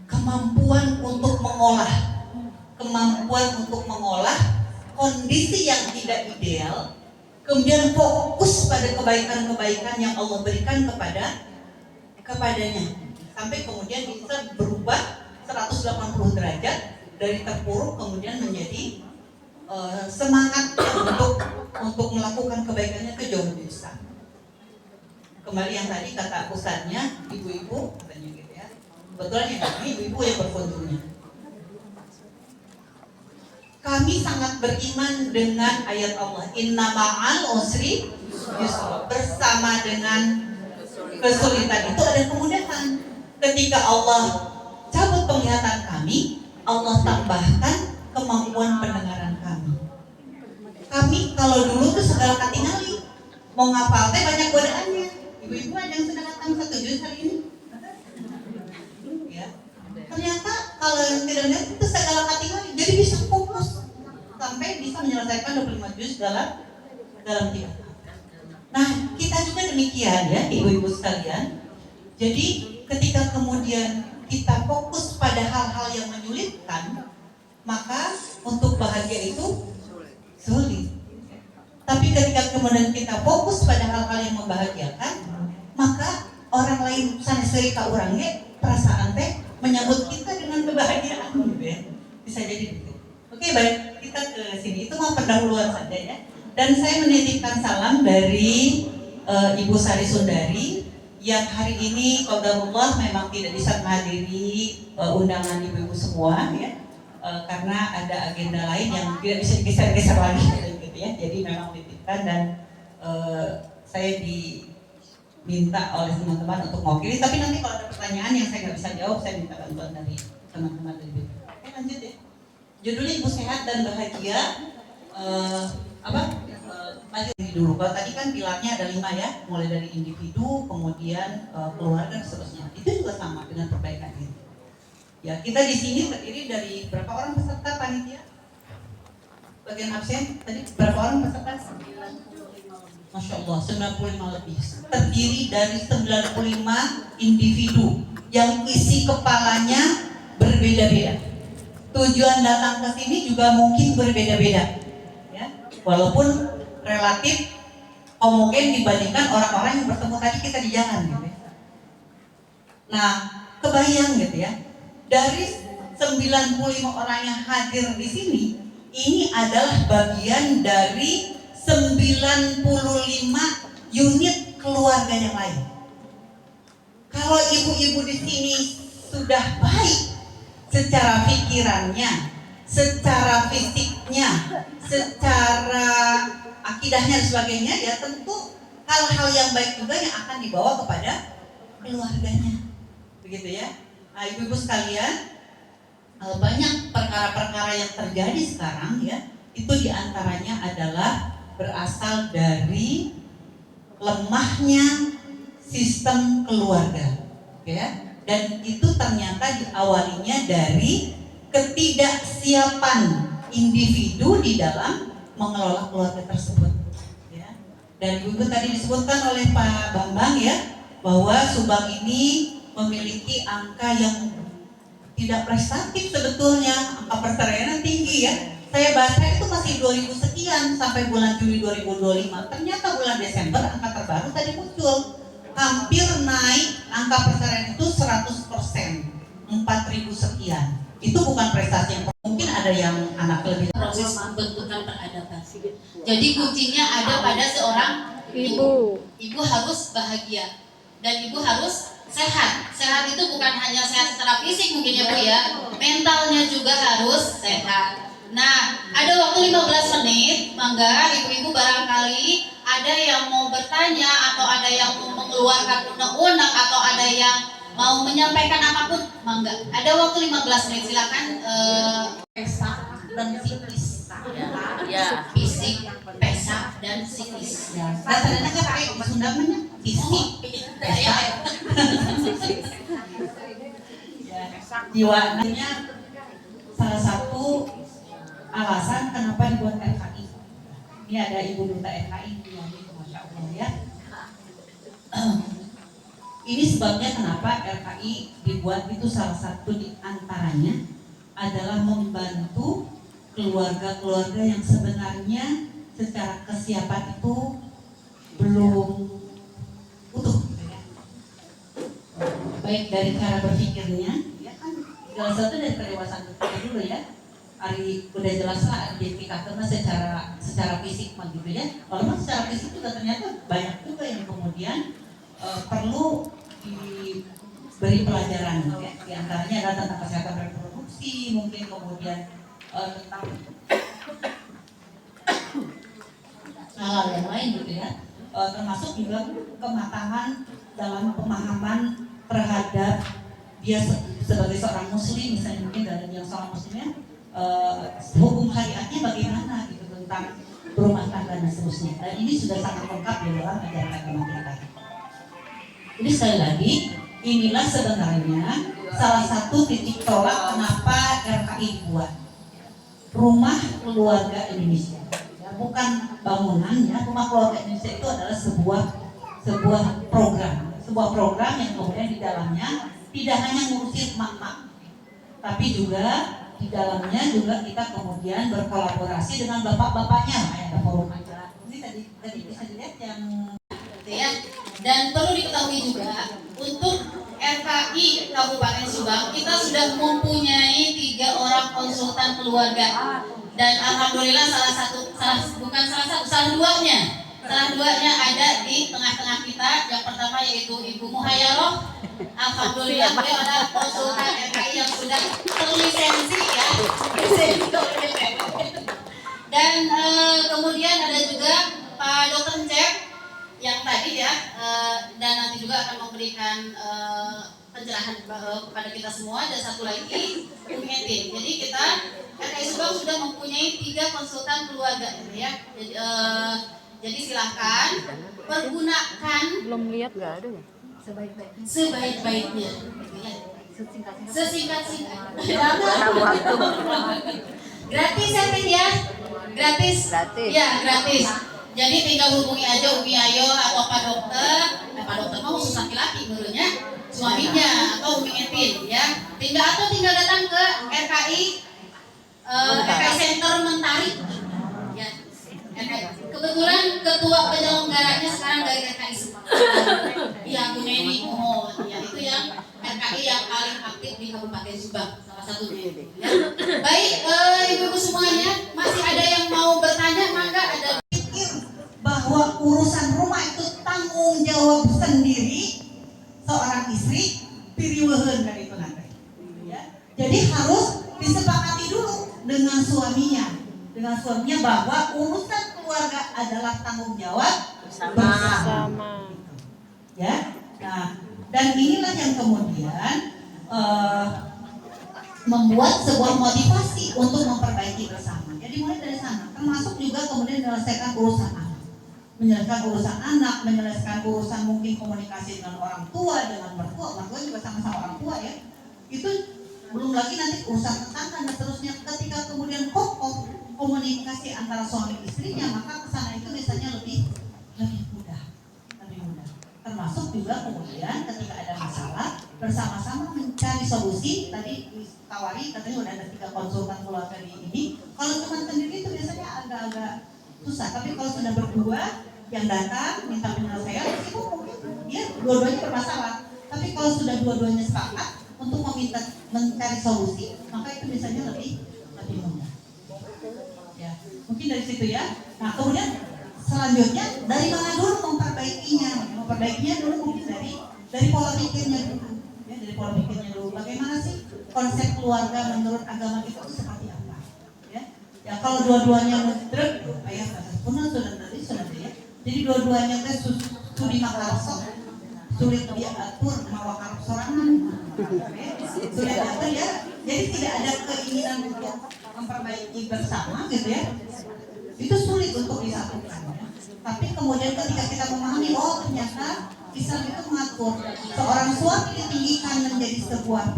kemampuan untuk mengolah kondisi yang tidak ideal, kemudian fokus pada kebaikan-kebaikan yang Allah berikan kepadanya, sampai kemudian bisa berubah 180 derajat dari terpuruk kemudian menjadi semangat untuk melakukan kebaikannya itu jauh lebih besar. Kembali yang tadi kata ustadznya, ibu-ibu katanya gitu ya. Kebetulan yang kami ibu-ibu yang berkunjungnya. Kami sangat beriman dengan ayat Allah, Inna ma'al usri yusra. Bersama dengan kesulitan itu ada kemudahan. Ketika Allah cabut penglihatan kami, Allah tambahkan kemampuan pendengaran kami. Kami kalau dulu tuh segala katingali, mau ngapal teh banyak godaannya. Ibu-ibu ada yang sudah datang 1 juz hari ini. Ya. Ternyata kalau yang tidak lihat itu segala katingali, jadi bisa fokus sampai bisa menyelesaikan 25 juz dalam 3 tahun. Nah, kita juga demikian ya, ibu-ibu sekalian. Jadi ketika kemudian kita fokus pada hal-hal yang menyulitkan, maka untuk bahagia itu sulit. Tapi ketika kemudian kita fokus pada hal-hal yang membahagiakan, maka orang lain saneseri ka urang ge perasaan teh menyambut kita dengan kebahagiaan gitu ya. Bisa jadi begitu. Oke, baik. kita ke sini. Itu mah pendahuluan saja ya. Dan saya menitipkan salam dari Ibu Sari Sundari yang hari ini qadarullah memang tidak bisa menghadiri undangan ibu-ibu semua ya, karena ada agenda lain yang tidak bisa digeser-geser lagi gitu ya. Jadi memang menitipkan dan saya diminta oleh teman-teman untuk mewakili. Tapi nanti kalau ada pertanyaan yang saya nggak bisa jawab, saya minta bantuan dari teman-teman dari BPK. Oke, lanjut ya. Judulnya Ibu Sehat dan Bahagia. Maju dulu. Kalau tadi kan pilarnya ada 5 ya, mulai dari individu, kemudian keluarga dan seterusnya. Itu juga sama dengan perbaikan diri. Ya, kita di sini terdiri dari berapa orang peserta panitia? Bagian absen tadi berapa orang peserta? 95. Masya Allah, 95 lebih. Terdiri dari 95 individu yang isi kepalanya berbeda-beda. Tujuan datang ke sini juga mungkin berbeda-beda. Ya, walaupun relatif homogen dibandingkan orang-orang yang bertemu tadi kita di jalan gitu ya. Nah, kebayang gitu ya. Dari 95 orang yang hadir di sini, ini adalah bagian dari 95 unit keluarga yang lain. Kalau ibu-ibu di sini sudah baik secara pikirannya, secara fisiknya, secara akidahnya dan sebagainya, ya tentu hal-hal yang baik juga yang akan dibawa kepada keluarganya, begitu ya. Nah, ibu-ibu sekalian, banyak perkara-perkara yang terjadi sekarang ya, itu diantaranya adalah berasal dari lemahnya sistem keluarga, ya. Dan itu ternyata diawalinya dari ketidaksiapan individu di dalam mengelola keluarga tersebut ya. Dan ibu tadi disebutkan oleh Pak Bambang ya, bahwa Subang ini memiliki angka yang tidak prestatif sebetulnya, angka perceraian tinggi ya. Saya baca itu masih 2000 sekian sampai bulan Juli 2025. Ternyata bulan Desember angka terbaru tadi muncul, hampir naik angka perceraian itu 100%, 4000 sekian. Itu bukan prestasi yang mungkin ada yang anak lebih. Proses pembentukan peradaban. Jadi kuncinya ada pada seorang ibu. Ibu harus bahagia dan ibu harus sehat. Sehat itu bukan hanya sehat secara fisik mungkin ya Bu ya, mentalnya juga harus sehat. Nah, ada waktu 15 menit, mangga ibu-ibu barangkali ada yang mau bertanya atau ada yang mau mengeluarkan undang-undang atau ada yang mau menyampaikan apapun, mangga. Ada waktu 15 menit, silakan. Pesak dan siklis, ya, fisik, pesak dan siklis. Ya, katanya kan kayak di Sunda namanya fisik, pesak, jiwanya. Salah satu alasan kenapa dibuat RKI. Ini ada Ibu Duta RKI, Masya Allah ya. Ini sebabnya kenapa RKI dibuat, itu salah satu di antaranya adalah membantu keluarga-keluarga yang sebenarnya secara kesiapan itu belum utuh, baik dari cara berpikirnya, ya kan, salah satu dari kedewasaan berpikir dulu ya. Ari udah jelas lah identifikasinya secara fisik gitu ya. Walaupun secara fisik juga ternyata banyak juga yang kemudian perlu diberi pelajaran ya. Di antaranya adalah tentang kesehatan reproduksi, mungkin kemudian tentang hal yang lain gitu ya. Termasuk juga kematangan dalam pemahaman terhadap dia sebagai seorang muslim, misalnya mungkin dari yang seorang muslimnya hukum syariatnya bagaimana gitu tentang berumah tangga dan seterusnya. Dan ini sudah sangat lengkap di dalam ajaran agama kita. Jadi sekali lagi, inilah sebenarnya salah satu titik tolak kenapa RKI dibuat. Rumah Keluarga Indonesia, ya, bukan bangunan ya. Rumah Keluarga Indonesia itu adalah sebuah program yang kemudian di dalamnya tidak hanya ngurusin emak-emak, tapi juga di dalamnya juga kita kemudian berkolaborasi dengan bapak-bapaknya. Ada forum acara ini tadi bisa dilihat yang ya. Dan perlu diketahui juga untuk RKI Kabupaten Subang kita sudah mempunyai 3 orang konsultan keluarga Dan alhamdulillah salah duanya ada di tengah-tengah kita. Yang pertama yaitu Ibu Muhayyaroh. Alhamdulillah beliau adalah konsultan RKI yang sudah terlisensi ya. Dan kemudian ada juga Pak Dr. Cep yang tadi ya, dan nanti juga akan memberikan pencerahan kepada kita semua. Dan satu lagi Umi Etin. Jadi kita RKI Subang sudah mempunyai 3 konsultan keluarga ya. Jadi silahkan pergunakan, Belum lihat nggak ada ya? sebaik-baiknya, sesingkat-singkatnya. Gratis ya Tin ya, gratis. Ya gratis. Jadi tinggal hubungi aja Umi Ayo atau Pak Dokter. Pak Dokter mau khusus laki-laki menurutnya, suaminya atau Umi Etin ya. Tinggal datang ke RKI Center Mentari. Ya. Kebetulan ketua penyelenggaranya sekarang dari RKI Subang. Ya Bu Neni mohon ya, itu yang RKI yang paling aktif di Kabupaten Subang, salah satunya. Ya. Baik ibu-ibu semuanya, masih ada yang mau bertanya? Maka ada bahwa urusan rumah itu tanggung jawab sendiri seorang istri piriweheun kan itu nanti. Ya. Jadi harus disepakati dulu dengan suaminya bahwa urusan keluarga adalah tanggung jawab bersama. Ya, nah dan inilah yang kemudian membuat sebuah motivasi untuk memperbaiki bersama. Jadi mulai dari sana, termasuk juga kemudian menyelesaikan urusan anak, menyelesaikan urusan mungkin komunikasi dengan orang tua, dengan mertua juga sama-sama orang tua ya. Itu belum lagi nanti urusan tetangga dan seterusnya. Ketika kemudian kokoh komunikasi antara suami istrinya, maka kesana itu biasanya lebih mudah. Termasuk juga kemudian ketika ada masalah bersama-sama mencari solusi. Tadi ditawari katanya udah ada 3 konsultan keluarga di ini. Kalau cuma sendiri itu biasanya agak-agak susah. Tapi kalau sudah berdua yang datang minta penyelesaian, itu mungkin dia dua-duanya bermasalah. Tapi kalau sudah dua-duanya sepakat untuk mencari solusi, maka itu biasanya lebih mudah. Ya, mungkin dari situ ya. Nah kemudian selanjutnya dari mana dulu memperbaikinya? Memperbaikinya dulu mungkin dari pola pikirnya dulu. Ya, dari pola pikirnya dulu. Bagaimana sih konsep keluarga menurut agama kita itu seperti apa? Ya kalau dua-duanya ngedrek, ayah punah sudah ya. Jadi dua-duanya teh sudi makarso, sulit diatur, mawa karep sorangan. Sulit diatur ya. Jadi tidak ada keinginan untuk memperbaiki bersama gitu ya. Itu sulit untuk disatukan ya. Tapi kemudian ketika kita memahami, oh ternyata Islam itu mengatur seorang suami ditinggikan menjadi seorang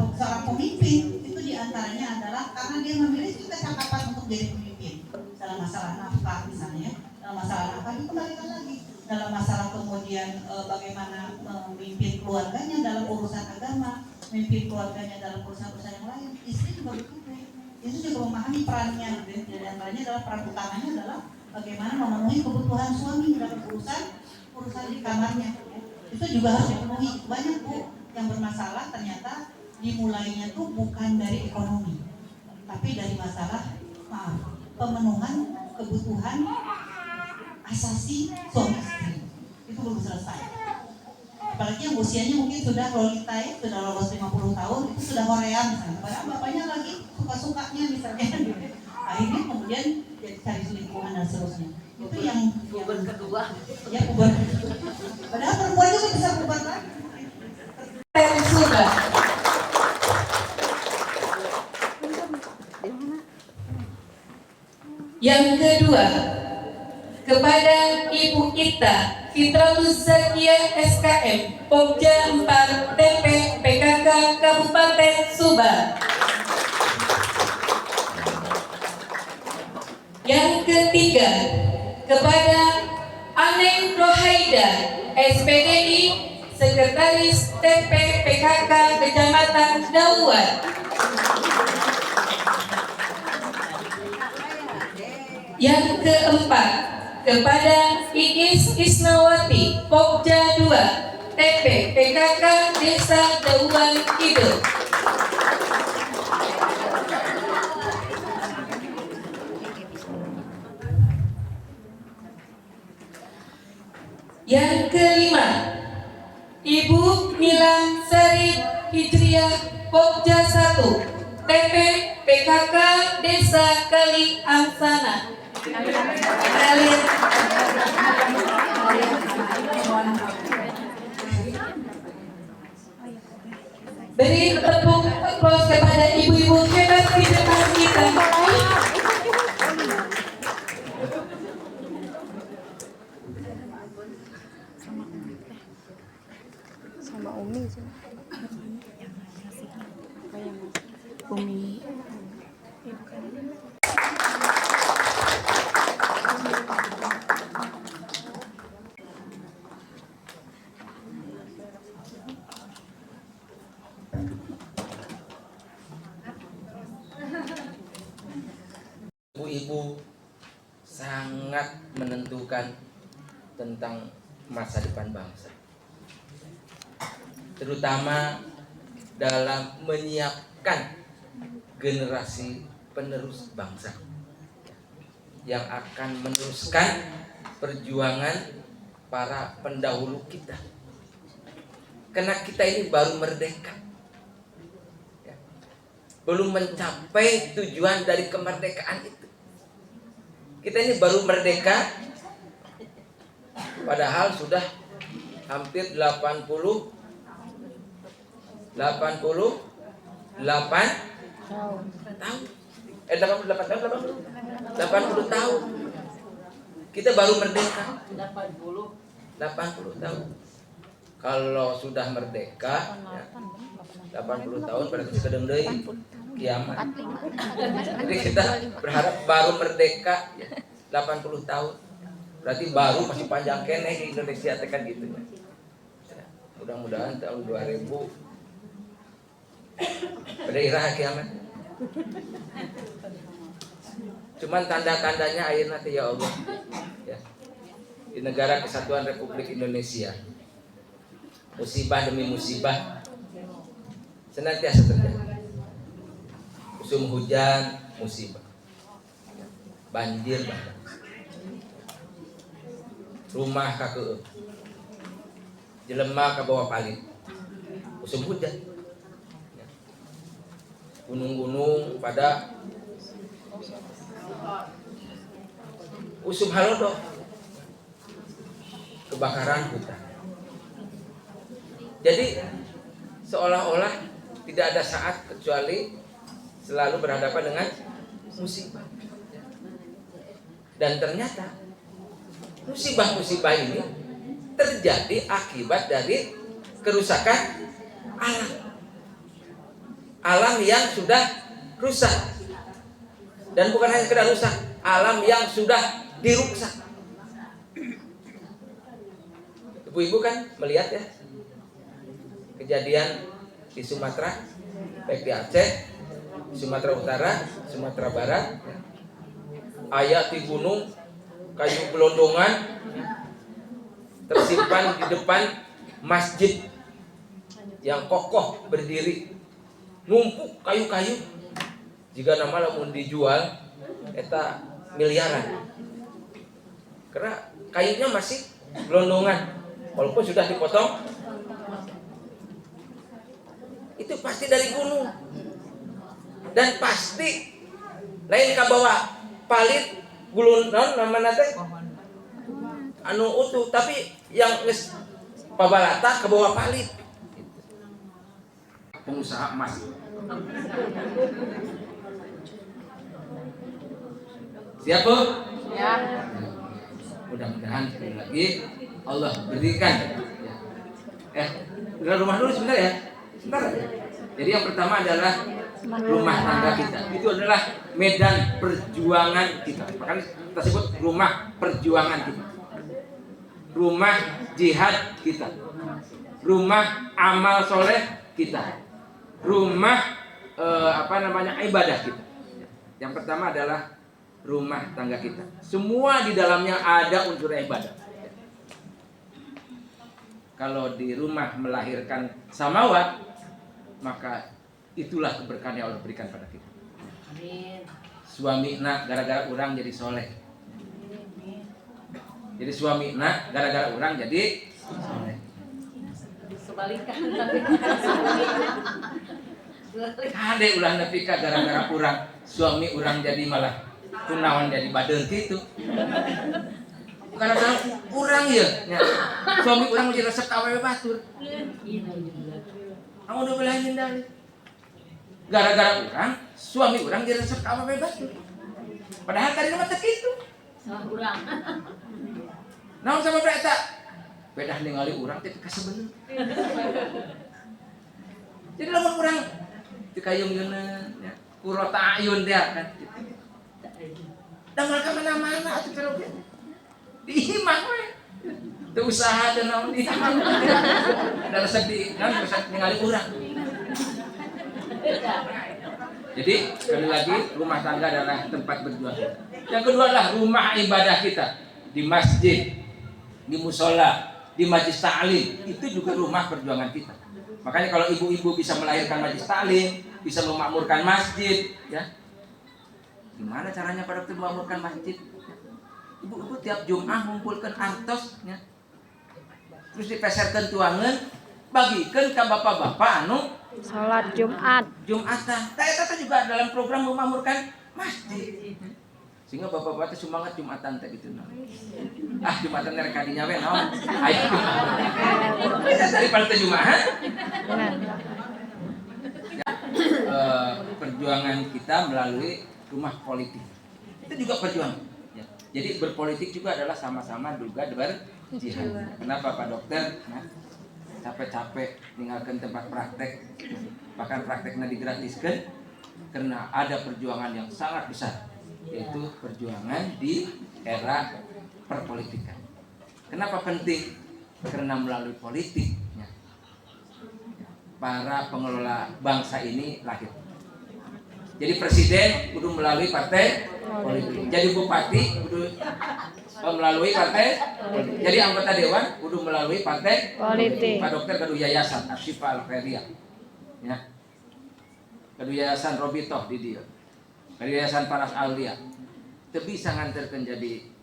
pemimpin, itu diantaranya adalah karena dia memiliki kecakapan untuk jadi pemimpin dalam masalah nafkah misalnya. Dalam masalah nafkah itu kembalikan lagi dalam masalah kemudian bagaimana memimpin keluarganya dalam urusan agama, memimpin keluarganya dalam urusan-urusan yang lain. Istri juga begitu. Itu juga memahami perannya. Dan antaranya adalah peran utamanya adalah bagaimana memenuhi kebutuhan suami dalam urusan di kamarnya. Ya. Itu juga harus dipenuhi. Banyak Bu yang bermasalah ternyata dimulainya tuh bukan dari ekonomi, tapi dari masalah pemenuhan kebutuhan asasi suami istri. Itu belum selesai. Apalagi yang usianya mungkin sudah rolita ya, sudah lolos 50 tahun, itu sudah hoream misalnya. Padahal bapaknya lagi suka-sukanya misalnya gitu. Akhirnya kemudian jadi cari selingkuhan dan seterusnya. Itu yang kedua. Ya puber. Padahal perempuan juga bisa puber lagi. Sudah. Yang kedua, kepada Ibu Ita Fitratul Zakiyah SKM Pokja 4 TP PKK Kabupaten Subang. Yang ketiga, kepada Aneng Rohaida SPDI Sekretaris TP PKK Kecamatan Dauan. Yang keempat, kepada Iis Isnawati Pokja 2 TP PKK Desa Dauan Kidul. Milan Sarip Hijriah Pokja 1 TP PKK Desa Kali Angsana. Beri tepuk applause kepada ibu-ibu hebat di depan kita. Sama Umi sih. Umi. Ibu-ibu sangat menentukan tentang masa depan bangsa, terutama dalam menyiapkan generasi penerus bangsa yang akan meneruskan perjuangan para pendahulu kita. Karena kita ini baru merdeka, belum mencapai tujuan dari kemerdekaan itu. Kita ini baru merdeka, padahal sudah hampir 88 tahun. 80 tahun. Kita baru merdeka. 80 tahun. Kalau sudah merdeka, 80 tahun pada kesedeng deui kiamat. Jadi kita berharap baru merdeka 80 tahun. Berarti baru masih panjang kene di Indonesia tekan gitu ya. Mudah-mudahan tahun 2000 pada iraha kiamat. Cuman tanda-tandanya ayeuna teh ya Allah. Ya. Di negara Kesatuan Republik Indonesia, musibah demi musibah senantiasa terjadi. Musim hujan, musibah. Banjir bahkan. Rumah kakeueuh. Jelema ka bawah palit. Musim hujan. Gunung-gunung pada usum halodo. Kebakaran hutan. Jadi seolah-olah tidak ada saat kecuali selalu berhadapan dengan musibah. Dan ternyata musibah-musibah ini terjadi akibat dari kerusakan alam. Alam yang sudah rusak. Dan bukan hanya sekedar rusak, alam yang sudah dirusak. Ibu-ibu kan melihat ya kejadian di Sumatera, baik di Aceh, Sumatera Utara, Sumatera Barat. Aya di gunung kayu gelondongan tersimpan di depan masjid yang kokoh berdiri, numpuk kayu-kayu. Jika nama lamun dijual eta miliaran. Karena kayunya masih gelondongan walaupun sudah dipotong. Itu pasti dari gunung. Dan pasti lain kabawa palit gulun nama teh anu utuh, tapi yang geus pabalata ke bawah palit. Pengusaha emas. Siap, Bu? Ya. Mudah-mudahan sekali lagi Allah berikan. Udah rumah dulu sebentar ya. Sebentar. Jadi yang pertama adalah rumah tangga kita. Itu adalah medan perjuangan kita. Makanya kita sebut rumah perjuangan kita. Rumah jihad kita. Rumah amal soleh kita. Rumah ibadah kita. Yang pertama adalah rumah tangga kita. Semua di dalamnya ada unsur ibadah. Kalau di rumah melahirkan samawat, maka itulah keberkahan yang Allah berikan pada kita. Amin. Suamina gara-gara orang jadi soleh. Jadi suamina gara-gara orang jadi soleh. Ada ulah nepika gara-gara kurang suami orang jadi malah kunaon jadi bader gitu. Karena kurang ya, suami orang jadi resep awewe batur. Kamu udah belain hindari. Gara-gara orang, suami orang jadi resep awewe batur. Padahal tadi nama tek itu. Salah urang. Naon sama berita? Beda ningali urang tapi kasebeneun. Jadi lamun urang teu kayung-yeuna ya, kurota ayun dia kan. Damal ka mana-mana atuh karo ge. Di imah we. Teu usaha teu naon di imah. Da resep di naon resep ningali urang. Jadi sekali lagi rumah tangga adalah tempat berjuang. Yang kedua adalah rumah ibadah kita di masjid, di musola, di majlis ta'lim, itu juga rumah perjuangan kita. Makanya kalau ibu-ibu bisa melahirkan majlis ta'lim, bisa memakmurkan masjid, ya. Gimana caranya pada waktu memakmurkan masjid? Ibu-ibu tiap Jumat ngumpulkan artos, ya. Terus dipeserkan tuangan, bagikan ke bapak-bapak anu Salat Jumat. Jumatan. Eta juga dalam program memakmurkan masjid. Sehingga bapak-bapak teh semangat Jumatan teh gitu. Jumatan rek kadinya we naon? Ayo. Dari pada Jumat. Perjuangan kita melalui rumah politik. Itu juga perjuangan. Ya. Jadi berpolitik juga adalah sama-sama juga berjihad. Kenapa Pak Dokter? Nah, capek-capek meninggalkan tempat praktek, bahkan prakteknya digratiskan karena ada perjuangan yang sangat besar, yaitu perjuangan di era perpolitikan. Kenapa penting? Karena melalui politik para pengelola bangsa ini lahir. Jadi presiden kudu melalui partai politik. Jadi bupati kudu melalui partai politik. Jadi anggota dewan kudu melalui partai politik. Pak Dokter kudu yayasan Asyifa Al-Khairiyah. Ya. Kudu yayasan Robitoh di dia. Kudu yayasan Paras Aulia. Teu bisa nganterkeun jadi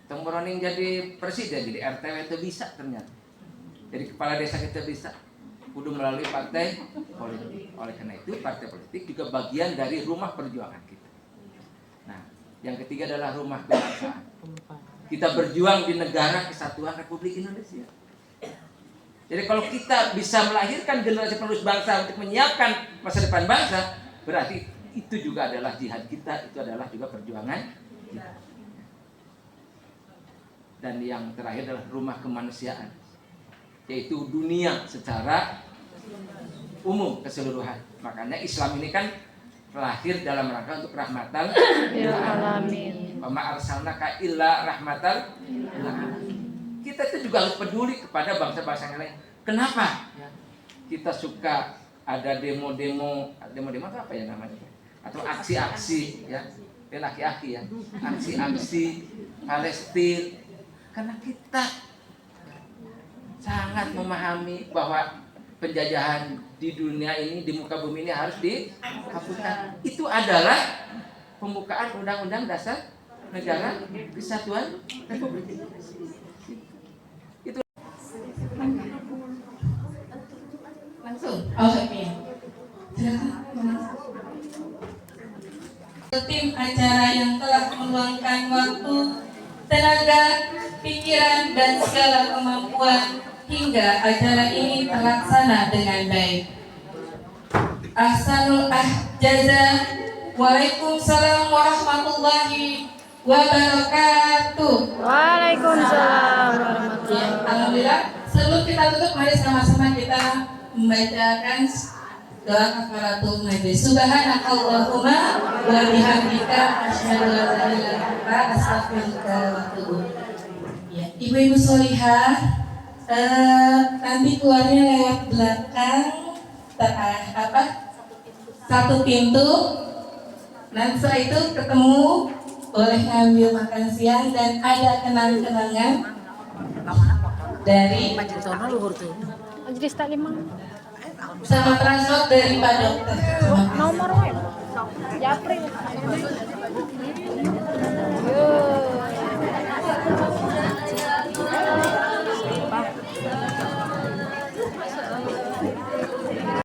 tongkroning jadi presiden, jadi RTW teu bisa ternyata. Jadi kepala desa kita bisa kudu melalui partai politik. Oleh karena itu partai politik juga bagian dari rumah perjuangan kita. Nah, yang ketiga adalah rumah kebangsaan. Kita berjuang di negara kesatuan Republik Indonesia. Jadi kalau kita bisa melahirkan generasi penerus bangsa untuk menyiapkan masa depan bangsa, berarti itu juga adalah jihad kita, itu adalah juga perjuangan kita. Dan yang terakhir adalah rumah kemanusiaan, yaitu dunia secara umum keseluruhan. Makanya Islam ini kan lahir dalam rangka untuk rahmatan lil alamin. Wa ma arsalnaka illa rahmatan lil alamin. Kita itu juga harus peduli kepada bangsa-bangsa yang lain. Kenapa? Kita suka ada demo-demo itu apa ya namanya? Atau aksi-aksi ya. Laki-laki ya. Aksi-aksi Palestina. Karena kita sangat memahami bahwa penjajahan di dunia ini, di muka bumi ini harus dihapuskan. Itu adalah pembukaan Undang-Undang Dasar Negara Kesatuan Republik Indonesia. Itu langsung. Oh iya. Tim acara yang telah meluangkan waktu, tenaga, pikiran dan segala kemampuan hingga acara ini terlaksana dengan baik. Ahsanul ahjaza. Waalaikumsalam warahmatullahi wabarakatuh. Waalaikumsalam warahmatullahi wabarakatuh. Alhamdulillah. Sebelum kita tutup, mari sama-sama kita membacakan doa kafaratul majlis. Subhanakallahumma wa bihamdika asyhadu an la ilaha illa anta astaghfiruka wa atubu ilaik. Ibu-ibu sholihah, nanti keluarnya lewat belakang satu pintu. Dan setelah itu ketemu, boleh ngambil makan siang dan ada kenang-kenangan dari Majelis taklim sama transport dari Pak Dokter. nomor web Japri. Yo.